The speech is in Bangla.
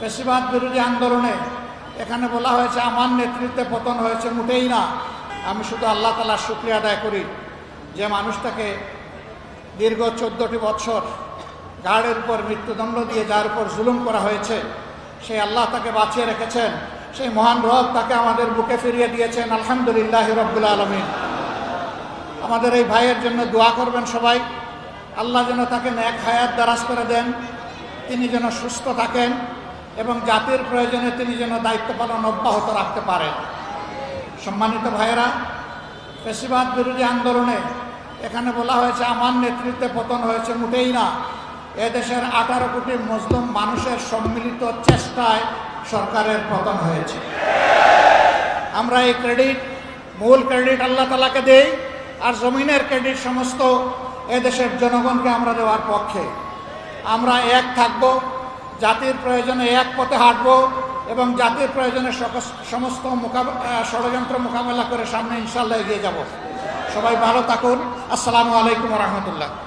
ফ্যাসিবাদ বিরোধী আন্দোলনে এখানে বলা হয়েছে আমার নেতৃত্বে পতন হয়েছে, মোটেই না। আমি শুধু আল্লাহ তাআলার শুকরিয়া আদায় করি যে মানুষটাকে দীর্ঘ 14টি বছর গার্ডের উপর মৃত্যুদণ্ড দিয়ে যার উপর জুলুম করা হয়েছে, সেই আল্লাহ তাকে বাঁচিয়ে রেখেছেন, সেই মহান রব তাকে আমাদের বুকে ফিরিয়ে দিয়েছেন। আলহামদুলিল্লাহ রাব্বিল আলামিন। আমাদের এই ভাইয়ের জন্য দোয়া করবেন সবাই, আল্লাহ যেন তাকে নেক হায়াত দারাজ করে দেন, তিনি যেন সুস্থ থাকেন এবং জাতির প্রয়োজনে তিনি যেন দায়িত্ব পালন অব্যাহত রাখতে পারেন। সম্মানিত ভাইয়েরা, ফ্যাসিবাদ বিরোধী আন্দোলনে এখানে বলা হয়েছে আমার নেতৃত্বে পতন হয়েছে, মোটেই না। এদেশের 18 কোটি মুসলিম মানুষের সম্মিলিত চেষ্টায় সরকারের পতন হয়েছে। আমরা এই মূল ক্রেডিট আল্লাহ তাআলাকে দেই, আর জমিনের ক্রেডিট সমস্ত এদেশের জনগণকে আমরা দেওয়ার পক্ষে। আমরা এক থাকব, জাতির প্রয়োজনে এক পথে হাঁটব এবং জাতির প্রয়োজনে সমস্ত ষড়যন্ত্র মোকাবেলা করে সামনে ইনশাআল্লাহ এগিয়ে যাব। সবাই ভালো থাকুন। আসসালামু আলাইকুম ওয়া রাহমাতুল্লাহ।